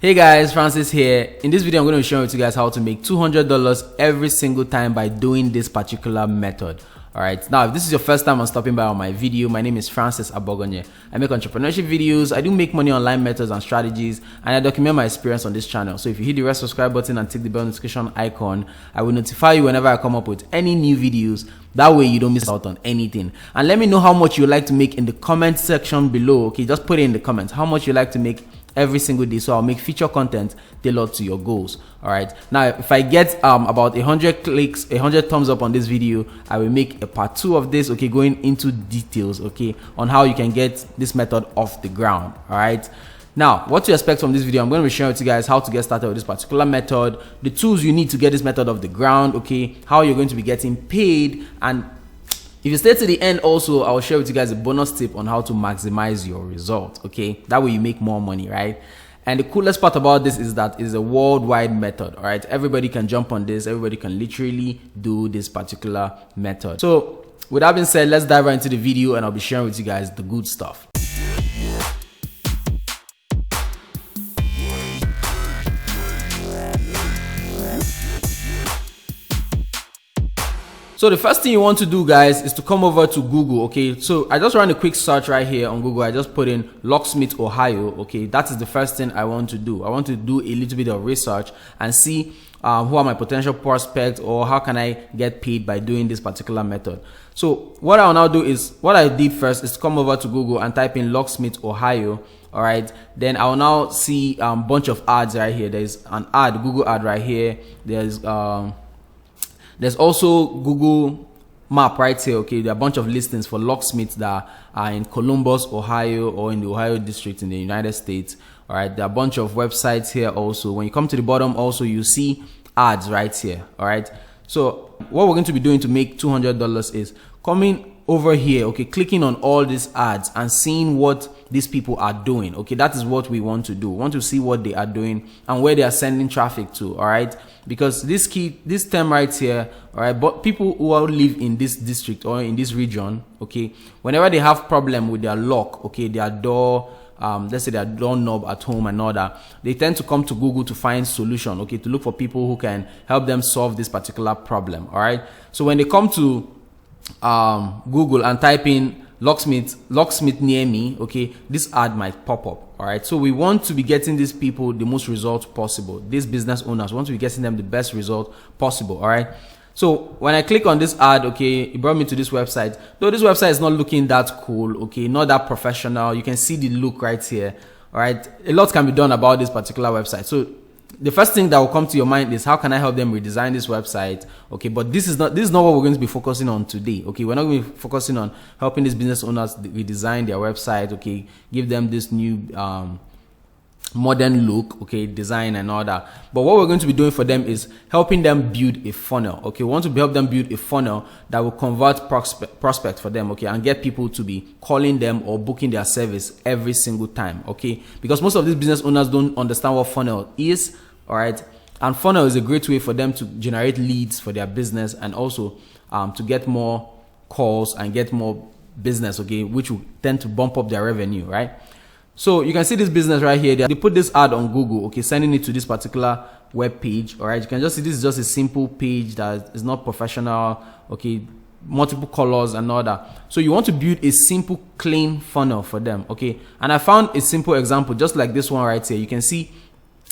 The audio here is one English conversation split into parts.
Hey guys, Francis here. In this video, I'm going to be showing with you guys how to make $200 every single time by doing this particular method. Alright, now if this is your first time on stopping by on my video, my name is Francis Abogonye. I make entrepreneurship videos, I do make money online methods and strategies, and I document my experience on this channel. So if you hit the red subscribe button and tick the bell notification icon, I will notify you whenever I come up with any new videos. That way you don't miss out on anything. And let me know how much you like to make in the comment section below. Okay, just put it in the comments how much you like to make every single day, so I'll make feature content tailored to your goals. All right, now if I get about 100 clicks, 100 thumbs up on this video, I will make a part 2 of this, okay, going into details, okay, on how you can get this method off the ground. All right, now what to expect from this video, I'm going to be sharing with you guys how to get started with this particular method, the tools you need to get this method off the ground, okay, how you're going to be getting paid, and if you stay to the end also, I'll share with you guys a bonus tip on how to maximize your result, okay? That way you make more money, right? And the coolest part about this is that it's a worldwide method, all right? Everybody can jump on this. Everybody can literally do this particular method. So with that being said, let's dive right into the video and I'll be sharing with you guys the good stuff. So the first thing you want to do, guys, is to come over to Google, okay? So I just ran a quick search right here on Google. I just put in Locksmith, Ohio, okay? That is the first thing I want to do. I want to do a little bit of research and see who are my potential prospects, or how can I get paid by doing this particular method. So what I'll now do is, what I did first is to come over to Google and type in Locksmith, Ohio. All right, then I'll now see a bunch of ads right here. There's an ad, Google ad right here. There's also Google Map right here, okay? There are a bunch of listings for locksmiths that are in Columbus, Ohio, or in the Ohio district in the United States. All right, there are a bunch of websites here also. When you come to the bottom also, you see ads right here, all right? So what we're going to be doing to make $200 is coming over here, okay, clicking on all these ads and seeing what these people are doing, okay? That is what we want to do. We want to see what they are doing and where they are sending traffic to, all right? Because this term right here, all right, but people who live in this district or in this region, okay, whenever they have problem with their lock, okay, their door, let's say their doorknob at home and all that, they tend to come to Google to find solution, okay, to look for people who can help them solve this particular problem, all right? So when they come to Google and type in locksmith near me, okay, this ad might pop up. All right, so we want to be getting these people the most results possible. These business owners, we want to be getting them the best result possible. All right, so when I click on this ad, okay, it brought me to this website. Though this website is not looking that cool, okay, not that professional, you can see the look right here. All right, a lot can be done about this particular website. So the first thing that will come to your mind is, how can I help them redesign this website? Okay, but this is not what we're going to be focusing on today. Okay, we're not going to be focusing on helping these business owners redesign their website, okay, give them this new modern look, okay, design and all that. But what we're going to be doing for them is helping them build a funnel. Okay, we want to help them build a funnel that will convert prospect for them, okay, and get people to be calling them or booking their service every single time, okay? Because most of these business owners don't understand what funnel is, all right? And funnel is a great way for them to generate leads for their business, and also to get more calls and get more business, okay, which will tend to bump up their revenue, right? So you can see this business right here. They put this ad on Google, okay, sending it to this particular web page. All right, you can just see this is just a simple page that is not professional, okay, multiple colors and all that. So you want to build a simple, clean funnel for them, okay? And I found a simple example just like this one right here. You can see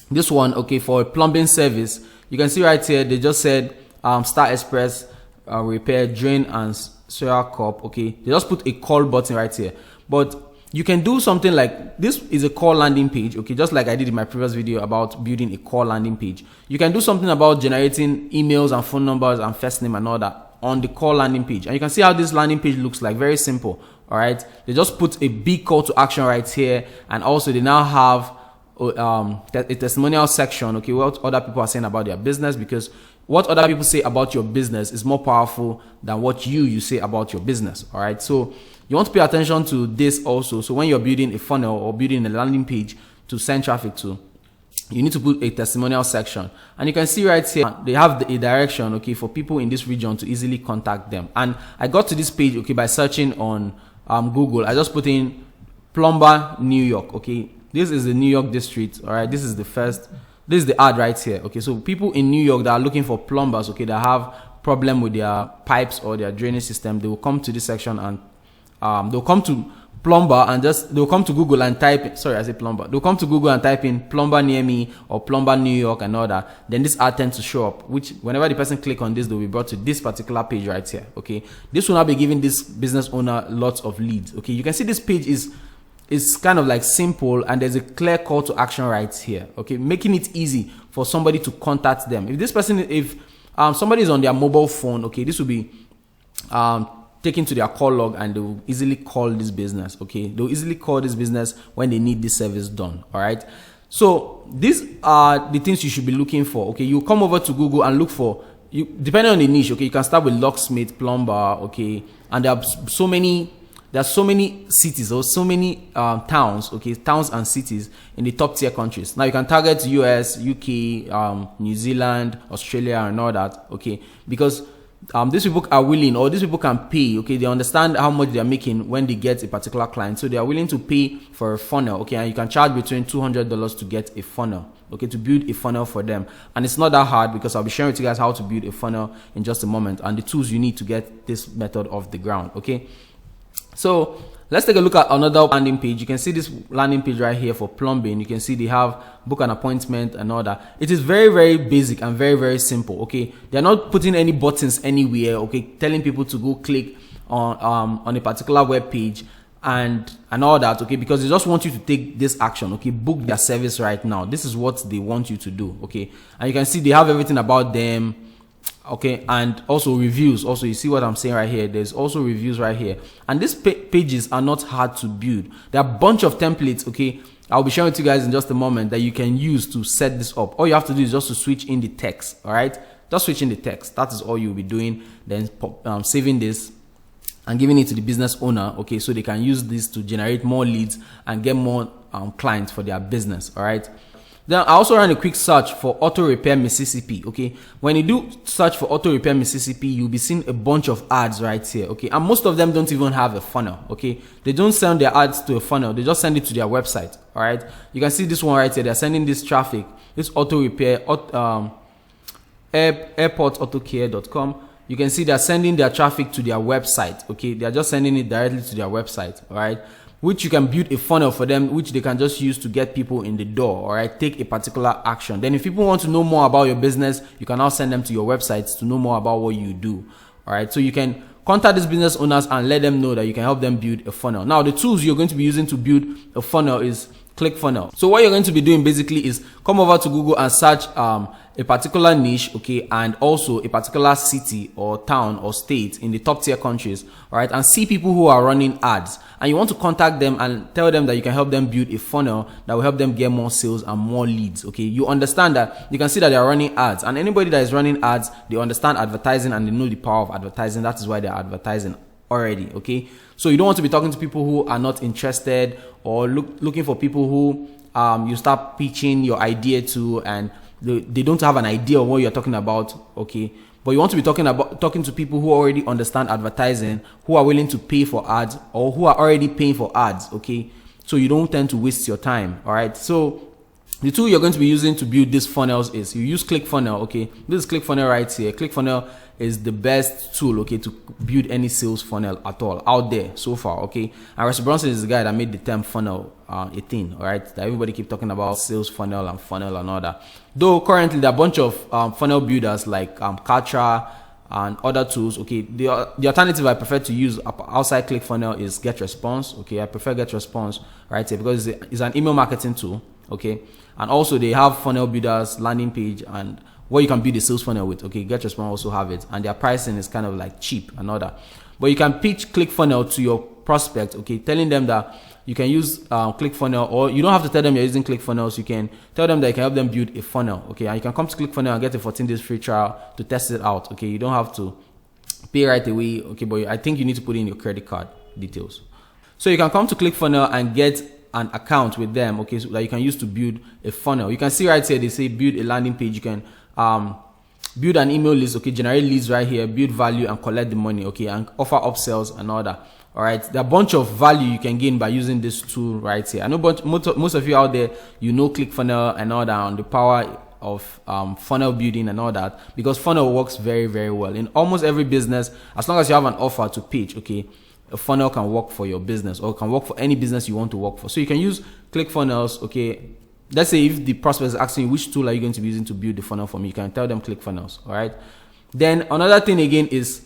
this one, okay, for a plumbing service. You can see right here they just said Star Express repair drain and sewer cup, okay. They just put a call button right here, but you can do something like this. Is a call landing page, okay, just like I did in my previous video about building a call landing page. You can do something about generating emails and phone numbers and first name and all that on the call landing page. And you can see how this landing page looks like, very simple. All right, they just put a big call to action right here, and also they now have a testimonial section, okay, what other people are saying about their business, because what other people say about your business is more powerful than what you say about your business. All right, so you want to pay attention to this also. So when you're building a funnel or building a landing page to send traffic to, you need to put a testimonial section. And you can see right here they have a direction, okay, for people in this region to easily contact them. And I got to this page, okay, by searching on Google. I just put in plumber New York, okay, this is the New York district. All right, this is the ad right here. Okay, so people in New York that are looking for plumbers, okay, that have problem with their pipes or their drainage system, they will come to this section and they'll come to plumber and they'll come to Google and type in, sorry, I say plumber. They'll come to Google and type in plumber near me or plumber New York and all that. Then this ad tends to show up, which whenever the person click on this, they'll be brought to this particular page right here. Okay, this will now be giving this business owner lots of leads. Okay, you can see this page is kind of like simple, and there's a clear call to action right here. Okay, making it easy for somebody to contact them. If somebody is on their mobile phone, okay, this will be taken to their call log, and they will easily call this business. Okay, they'll easily call this business when they need this service done. All right, so these are the things you should be looking for. Okay, you come over to Google and look for, depending on the niche. Okay, you can start with locksmith, plumber. Okay, and there are so many cities or so many towns, okay, towns and cities in the top tier countries. Now you can target US, UK, New Zealand, Australia, and all that. Okay, because these people are willing, or these people can pay. Okay, they understand how much they are making when they get a particular client, so they are willing to pay for a funnel. Okay, and you can charge between $200 to get a funnel. Okay, to build a funnel for them, and it's not that hard, because I'll be sharing with you guys how to build a funnel in just a moment, and the tools you need to get this method off the ground. Okay, so let's take a look at another landing page. You can see this landing page right here for plumbing. You can see they have book an appointment and all that. It is very, very basic and very, very simple. Okay, they're not putting any buttons anywhere. Okay, telling people to go click on a particular web page and all that. Okay, because they just want you to take this action. Okay, book their service right now. This is what they want you to do. Okay, and you can see they have everything about them. Okay, and also reviews. Also, you see what I'm saying right here, there's also reviews right here, and these pages are not hard to build. There are a bunch of templates. Okay, I'll be showing it to you guys in just a moment, that you can use to set this up. All you have to do is just to switch in the text. All right, just switch in the text. That is all you'll be doing. Then saving this and giving it to the business owner. Okay, so they can use this to generate more leads and get more clients for their business. All right, then I also ran a quick search for Auto Repair Mississippi. Okay, when you do search for Auto Repair Mississippi, you'll be seeing a bunch of ads right here. Okay, and most of them don't even have a funnel. Okay, they don't send their ads to a funnel, they just send it to their website. All right, you can see this one right here. They're sending this traffic, this auto repair, airportautocare.com. You can see they're sending their traffic to their website. Okay, they're just sending it directly to their website. All right, which you can build a funnel for them, which they can just use to get people in the door. All right, take a particular action. Then if people want to know more about your business, you can now send them to your websites to know more about what you do. All right, so you can contact these business owners and let them know that you can help them build a funnel. Now, the tools you're going to be using to build a funnel is ClickFunnels. So what you're going to be doing basically is come over to Google and search a particular niche, okay, and also a particular city or town or state in the top tier countries, all right, and see people who are running ads, and you want to contact them and tell them that you can help them build a funnel that will help them get more sales and more leads. Okay, you understand that you can see that they are running ads, and anybody that is running ads, they understand advertising and they know the power of advertising. That is why they're advertising already. Okay, so you don't want to be talking to people who are not interested, or looking for people who you start pitching your idea to and they don't have an idea of what you're talking about. Okay, but you want to be talking to people who already understand advertising, who are willing to pay for ads, or who are already paying for ads. Okay, so you don't tend to waste your time. All right, so the tool you're going to be using to build these funnels is you use ClickFunnels. Okay, this is ClickFunnels right here. ClickFunnels is the best tool, okay, to build any sales funnel at all out there so far. Okay, and Russell Brunson is the guy that made the term funnel a thing. All right, that everybody keep talking about sales funnel and all that. Though currently there are a bunch of funnel builders like Kartra and other tools. Okay, the alternative I prefer to use outside ClickFunnels is GetResponse. Okay, I prefer GetResponse right here because it's an email marketing tool. Okay, and also they have funnel builders, landing page, and what you can build a sales funnel with. Okay, GetResponse also have it, and their pricing is kind of like cheap and all that. But you can pitch ClickFunnels to your prospect. Okay, telling them that you can use ClickFunnels, or you don't have to tell them you're using ClickFunnels. You can tell them that you can help them build a funnel. Okay, and you can come to ClickFunnels and get a 14 days free trial to test it out. Okay, you don't have to pay right away. Okay, but I think you need to put in your credit card details. So you can come to ClickFunnels and get an account with them. Okay, so that you can use to build a funnel. You can see right here they say build a landing page. You can build an email list. Okay, generate leads right here, build value and collect the money. Okay, and offer upsells and all that. All right, there are a bunch of value you can gain by using this tool right here. I know most of you out there, you know ClickFunnels and all that, and the power of funnel building and all that, because funnel works very, very well in almost every business. As long as you have an offer to pitch, okay, a funnel can work for your business, or can work for any business you want to work for. So you can use ClickFunnels. Okay, let's say if the prospect is asking you which tool are you going to be using to build the funnel for me, you can tell them ClickFunnels. All right, then another thing again is,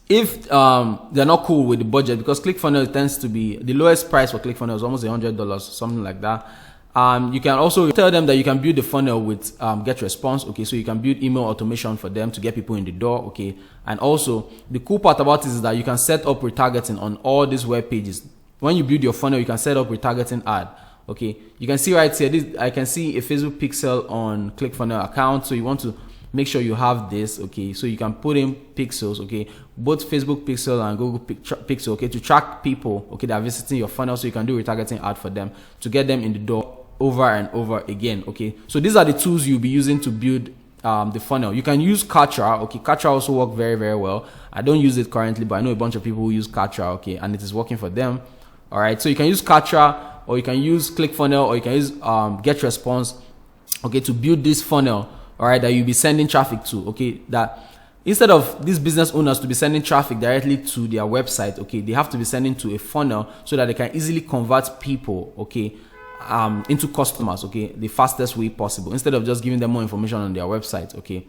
if they're not cool with the budget, because ClickFunnels tends to be the lowest price for ClickFunnels is almost $100, something like that. You can also tell them that you can build the funnel with GetResponse. Okay, so you can build email automation for them to get people in the door. Okay, and also the cool part about it is that you can set up retargeting on all these web pages. When you build your funnel, you can set up retargeting ad. Okay, you can see right here, I can see a Facebook pixel on ClickFunnels account. So you want to make sure you have this. Okay, so you can put in pixels, okay, both Facebook pixel and Google pixel, okay, to track people, okay, that are visiting your funnel, so you can do retargeting ad for them to get them in the door over and over again. Okay, so these are the tools you'll be using to build the funnel. You can use Kartra. Okay, Kartra also work very, very well. I don't use it currently, but I know a bunch of people who use Kartra, okay, and it is working for them. All right, so you can use Kartra, or you can use ClickFunnels, or you can use GetResponse, okay, to build this funnel, all right, that you'll be sending traffic to. Okay, that instead of these business owners to be sending traffic directly to their website, okay, they have to be sending to a funnel so that they can easily convert people, okay, into customers, okay, the fastest way possible, instead of just giving them more information on their website. Okay,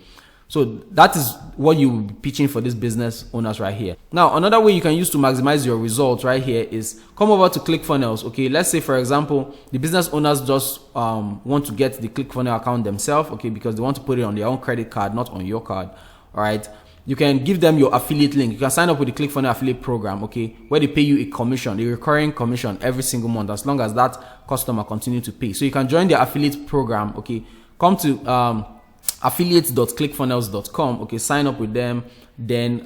so that is what you will be pitching for these business owners right here. Now, another way you can use to maximize your results right here is come over to ClickFunnels. Okay, let's say for example the business owners just want to get the ClickFunnels account themselves, okay, because they want to put it on their own credit card, not on your card. All right, you can give them your affiliate link. You can sign up with the ClickFunnels affiliate program, okay, where they pay you a commission, a recurring commission every single month, as long as that customer continue to pay. So you can join their affiliate program. Okay, come to affiliates.clickfunnels.com. okay, sign up with them, then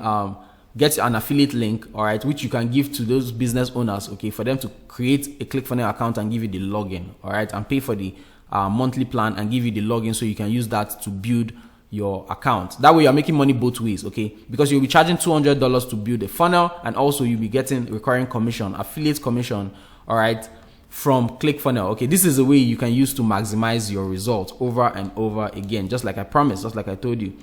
get an affiliate link, all right, which you can give to those business owners, okay, for them to create a ClickFunnels account and give you the login, all right, and pay for the monthly plan and give you the login, so you can use that to build your account. That way you're making money both ways, okay, because you'll be charging $200 to build a funnel, and also you'll be getting recurring commission, affiliate commission, all right, from ClickFunnels. Okay, this is a way you can use to maximize your results over and over again, just like I promised, just like I told you.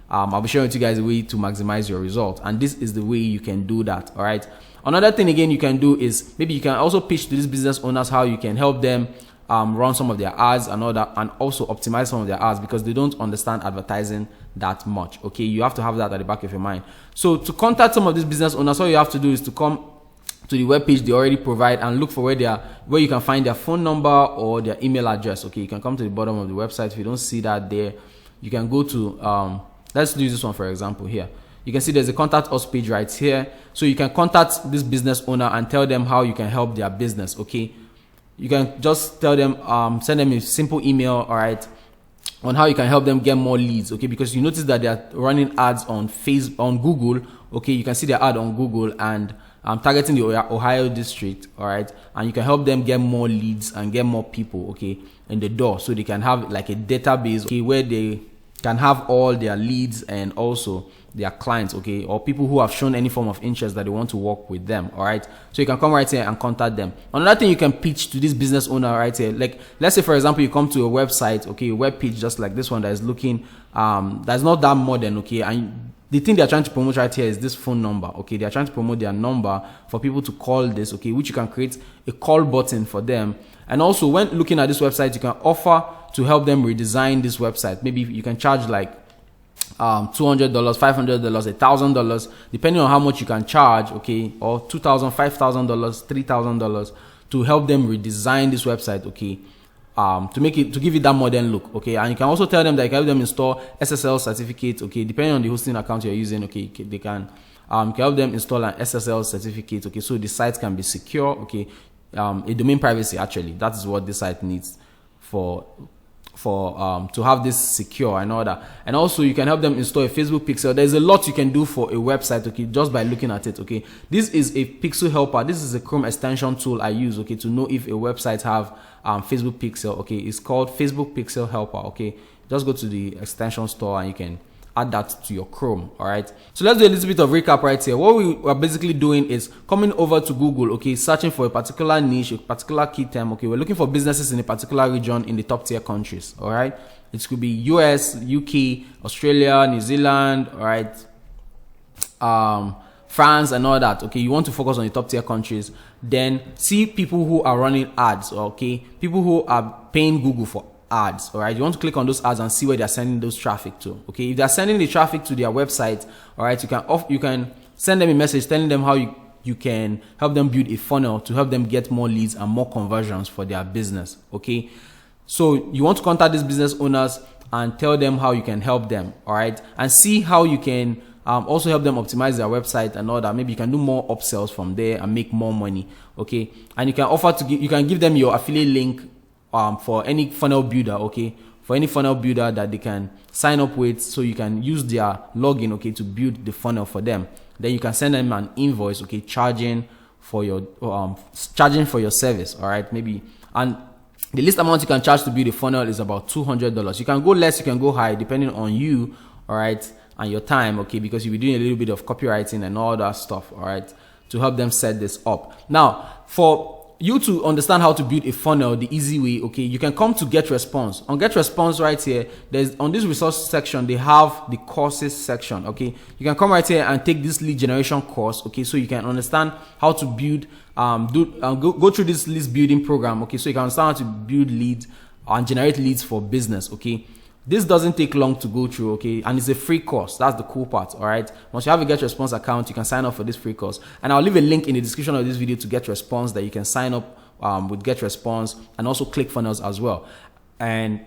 I'll be showing with you guys a way to maximize your result, and this is the way you can do that. All right, another thing again you can do is, maybe you can also pitch to these business owners how you can help them run some of their ads and all that, and also optimize some of their ads, because they don't understand advertising that much. Okay, you have to have that at the back of your mind. So to contact some of these business owners, all you have to do is to come to the web page they already provide and look for where you can find their phone number or their email address. Okay, you can come to the bottom of the website. If you don't see that there, you can go to let's do this one for example. Here you can see there's a contact us page right here, so you can contact this business owner and tell them how you can help their business. Okay, you can just tell them, send them a simple email, all right, on how you can help them get more leads. Okay, because you notice that they are running ads on Google. Okay, you can see their ad on Google, and targeting the Ohio district, all right, and you can help them get more leads and get more people, okay, in the door, so they can have like a database, okay, where they can have all their leads and also their clients, okay, or people who have shown any form of interest that they want to work with them. All right, so you can come right here and contact them. Another thing you can pitch to this business owner right here, like let's say for example you come to a website, okay, a web page just like this one that is looking that's not that modern, okay, and the thing they are trying to promote right here is this phone number. Okay, they are trying to promote their number for people to call this, okay, which you can create a call button for them. And also when looking at this website, you can offer to help them redesign this website. Maybe you can charge like $200, $500, $1,000, depending on how much you can charge, okay, or $2,000, $5,000, $3,000 to help them redesign this website, okay, to give it that modern look. Okay, and you can also tell them that you can help them install SSL certificate. Okay, depending on the hosting account you're using, okay, they can help them install an SSL certificate. Okay, so the site can be secure. Okay, a domain privacy, actually, that is what the site needs for to have this secure and all that. And also you can help them install a Facebook pixel. There's a lot you can do for a website, okay, just by looking at it. Okay, this is a pixel helper. This is a Chrome extension tool I use, okay, to know if a website have Facebook pixel. Okay, it's called Facebook Pixel Helper. Okay, just go to the extension store and you can add that to your Chrome. All right, so let's do a little bit of recap right here. What we are basically doing is coming over to Google, okay, searching for a particular niche, a particular key term. Okay, we're looking for businesses in a particular region in the top tier countries. All right, it could be US, UK, Australia, New Zealand, all right, France and all that. Okay, you want to focus on the top tier countries. Then see people who are running ads. Okay, people who are paying Google for ads. All right, you want to click on those ads and see where they're sending those traffic to. Okay, if they're sending the traffic to their website, all right, you can send them a message telling them how you can help them build a funnel to help them get more leads and more conversions for their business. Okay, so you want to contact these business owners and tell them how you can help them. All right, and see how you can also help them optimize their website and all that. Maybe you can do more upsells from there and make more money. Okay, and you can offer to you can give them your affiliate link for any funnel builder. Okay, for any funnel builder that they can sign up with, so you can use their login, okay, to build the funnel for them. Then you can send them an invoice, okay, charging for your service. All right, maybe, and the least amount you can charge to build a funnel is about $200. You can go less, you can go high, depending on you. All right, and your time, okay, because you'll be doing a little bit of copywriting and all that stuff, all right, to help them set this up. Now, for you to understand how to build a funnel the easy way, okay, you can come to GetResponse. On GetResponse right here, there's on this resource section, they have the courses section. Okay, you can come right here and take this lead generation course, okay, so you can understand how to build go through this list building program, okay, so you can understand how to build leads and generate leads for business. Okay, this doesn't take long to go through, okay, and it's a free course. That's the cool part. All right, once you have a GetResponse account, you can sign up for this free course, and I'll leave a link in the description of this video to GetResponse that you can sign up with GetResponse and also ClickFunnels as well. And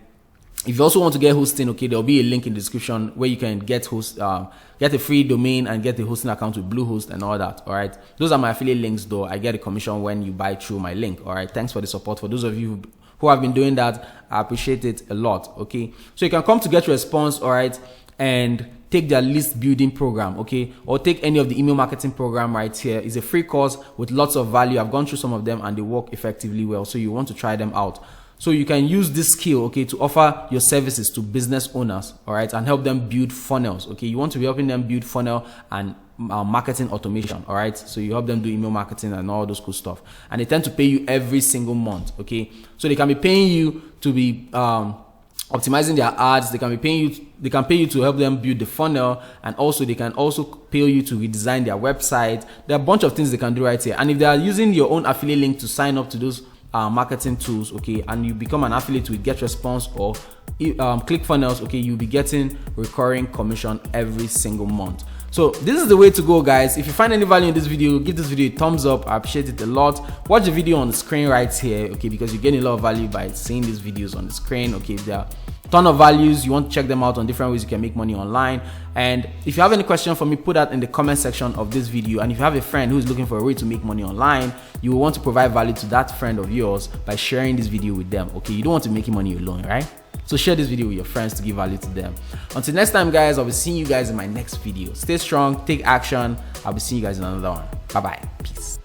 if you also want to get hosting, okay, there'll be a link in the description where you can get a free domain and get a hosting account with Bluehost and all that. All right, those are my affiliate links, though. I get a commission when you buy through my link. All right, thanks for the support. For those of you who have been doing that, I appreciate it a lot. Okay, so you can come to GetResponse, all right, and take their list building program, okay, or take any of the email marketing program right here. It's a free course with lots of value. I've gone through some of them and they work effectively well, so you want to try them out. So you can use this skill, okay, to offer your services to business owners, all right, and help them build funnels. Okay, you want to be helping them build funnel and marketing automation. All right, so you help them do email marketing and all those cool stuff, and they tend to pay you every single month. Okay, so they can be paying you to be optimizing their ads. They can pay you to help them build the funnel, and also they can also pay you to redesign their website. There are a bunch of things they can do right here. And if they are using your own affiliate link to sign up to those marketing tools, okay, and you become an affiliate with GetResponse or ClickFunnels, okay, you'll be getting recurring commission every single month. So this is the way to go, guys. If you find any value in this video, give this video a thumbs up. I appreciate it a lot. Watch the video on the screen right here, okay, because you gain a lot of value by seeing these videos on the screen. Okay, there are a ton of values. You want to check them out on different ways you can make money online. And if you have any question for me, put that in the comment section of this video. And if you have a friend who is looking for a way to make money online, you will want to provide value to that friend of yours by sharing this video with them. Okay, you don't want to make money alone, right? So share this video with your friends to give value to them. Until next time, guys, I'll be seeing you guys in my next video. Stay strong, take action. I'll be seeing you guys in another one. Bye-bye. Peace.